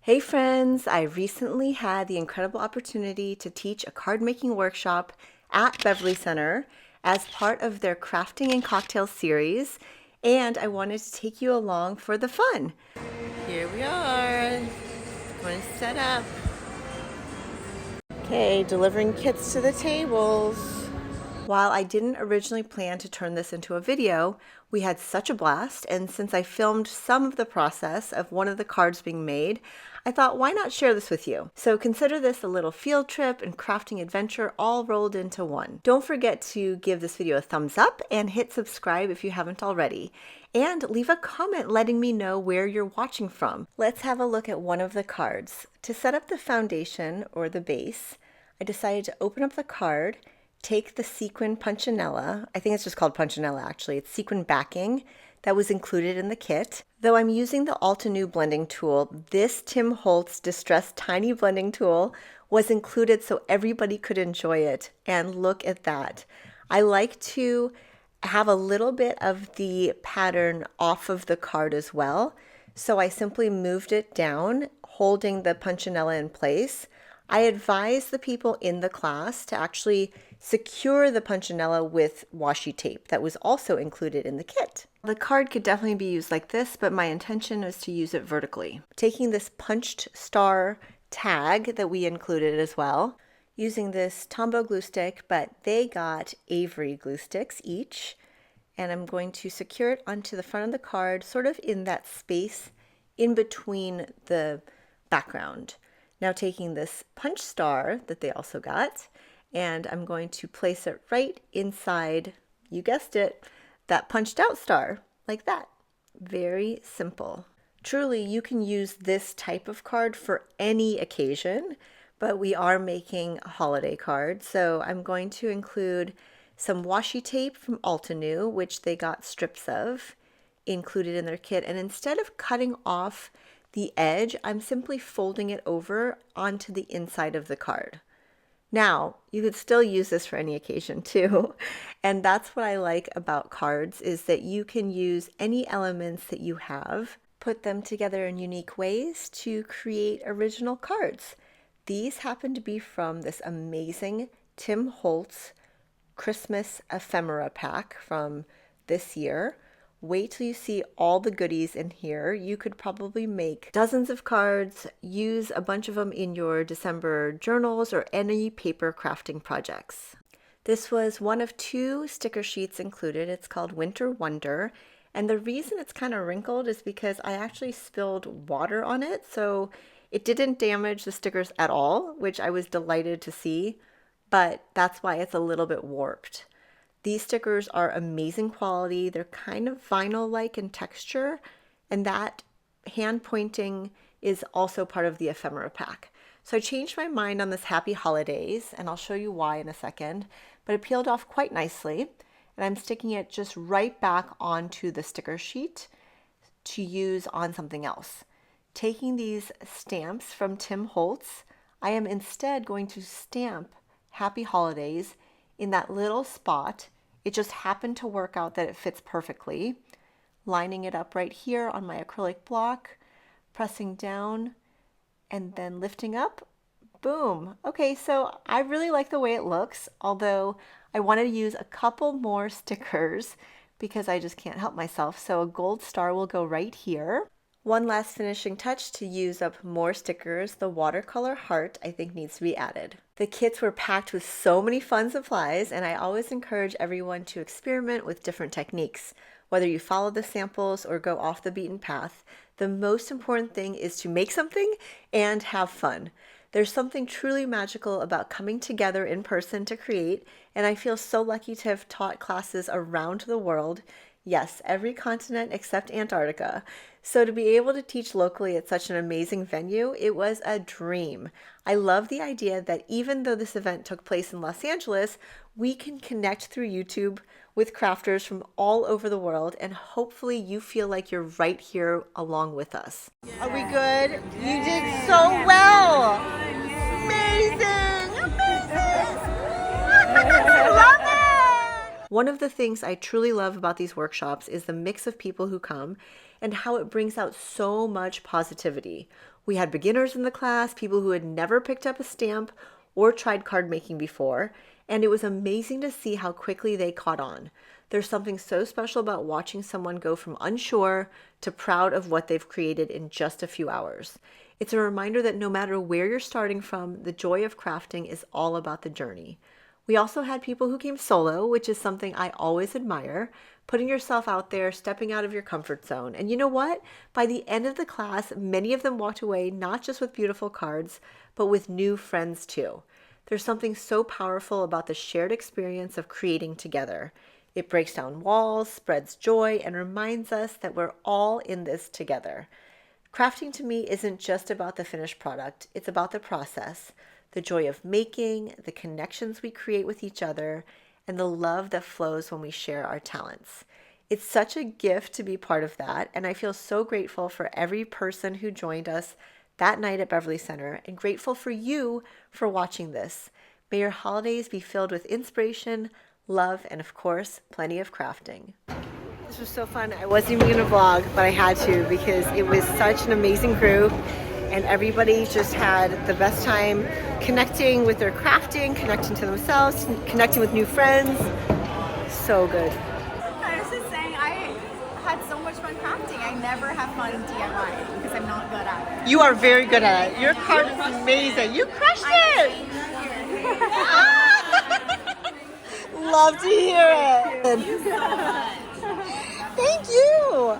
Hey friends, I recently had the incredible opportunity to teach a card making workshop at Beverly Center as part of their crafting and cocktail series, and I wanted to take you along for the fun. Here we are, going to set up. Okay, delivering kits to the tables. While I didn't originally plan to turn this into a video, we had such a blast, and since I filmed some of the process of one of the cards being made, I thought, why not share this with you? So consider this a little field trip and crafting adventure all rolled into one. Don't forget to give this video a thumbs up and hit subscribe if you haven't already. And leave a comment letting me know where you're watching from. Let's have a look at one of the cards. To set up the foundation, or the base, I decided to open up the card, take the sequin punchinella, I think it's just called punchinella actually, it's sequin backing that was included in the kit. Though I'm using the Altenew blending tool, this Tim Holtz Distress Tiny Blending Tool was included so everybody could enjoy it. And look at that. I like to have a little bit of the pattern off of the card as well. So I simply moved it down, holding the punchinella in place. I advise the people in the class to actually secure the punchinella with washi tape that was also included in the kit. The card could definitely be used like this, but my intention is to use it vertically. Taking this punched star tag that we included as well, using this Tombow glue stick, but they got Avery glue sticks each, and I'm going to secure it onto the front of the card, sort of in that space in between the background. Now taking this punch star that they also got, and I'm going to place it right inside, you guessed it, that punched out star, like that. Very simple. Truly, you can use this type of card for any occasion, but we are making a holiday card, so I'm going to include some washi tape from Altenew, which they got strips of, included in their kit, and instead of cutting off the edge, I'm simply folding it over onto the inside of the card. Now, you could still use this for any occasion too. And that's what I like about cards, is that you can use any elements that you have, put them together in unique ways to create original cards. These happen to be from this amazing Tim Holtz Christmas ephemera pack from this year. Wait till you see all the goodies in here. You could probably make dozens of cards, use a bunch of them in your December journals or any paper crafting projects. This was one of 2 sticker sheets included. It's called Winter Wonder. And the reason it's kind of wrinkled is because I actually spilled water on it. So it didn't damage the stickers at all, which I was delighted to see. But that's why it's a little bit warped. These stickers are amazing quality. They're kind of vinyl-like in texture, and that hand pointing is also part of the ephemera pack. So I changed my mind on this Happy Holidays, and I'll show you why in a second, but it peeled off quite nicely, and I'm sticking it just right back onto the sticker sheet to use on something else. Taking these stamps from Tim Holtz, I am instead going to stamp Happy Holidays in that little spot. It just happened to work out that it fits perfectly. Lining it up right here on my acrylic block, pressing down, and then lifting up. Boom. Okay, so I really like the way it looks, although I wanted to use a couple more stickers because I just can't help myself. So a gold star will go right here. One last finishing touch to use up more stickers, the watercolor heart I think needs to be added. The kits were packed with so many fun supplies, and I always encourage everyone to experiment with different techniques. Whether you follow the samples or go off the beaten path, the most important thing is to make something and have fun. There's something truly magical about coming together in person to create, and I feel so lucky to have taught classes around the world. Yes, every continent except Antarctica. So to be able to teach locally at such an amazing venue, it was a dream. I love the idea that even though this event took place in Los Angeles, we can connect through YouTube with crafters from all over the world, and hopefully you feel like you're right here along with us. Are we good? You did so well! Amazing! Amazing! Love it! One of the things I truly love about these workshops is the mix of people who come and how it brings out so much positivity. We had beginners in the class, people who had never picked up a stamp or tried card making before, and it was amazing to see how quickly they caught on. There's something so special about watching someone go from unsure to proud of what they've created in just a few hours. It's a reminder that no matter where you're starting from, the joy of crafting is all about the journey. We also had people who came solo, which is something I always admire, putting yourself out there, stepping out of your comfort zone. And you know what? By the end of the class, many of them walked away not just with beautiful cards, but with new friends too. There's something so powerful about the shared experience of creating together. It breaks down walls, spreads joy, and reminds us that we're all in this together. Crafting to me isn't just about the finished product, it's about the process, the joy of making, the connections we create with each other, and the love that flows when we share our talents. It's such a gift to be part of that, and I feel so grateful for every person who joined us that night at Beverly Center, and grateful for you for watching this. May your holidays be filled with inspiration, love, and of course, plenty of crafting. This was so fun. I wasn't even going to vlog, but I had to because it was such an amazing group, and everybody just had the best time connecting with their crafting, connecting to themselves, connecting with new friends. So good. I was just saying, I had so much fun crafting. I never have fun DIY because I'm not good at it. You are very good at it. Your card is amazing. You crushed it. Love to hear it. Thank you.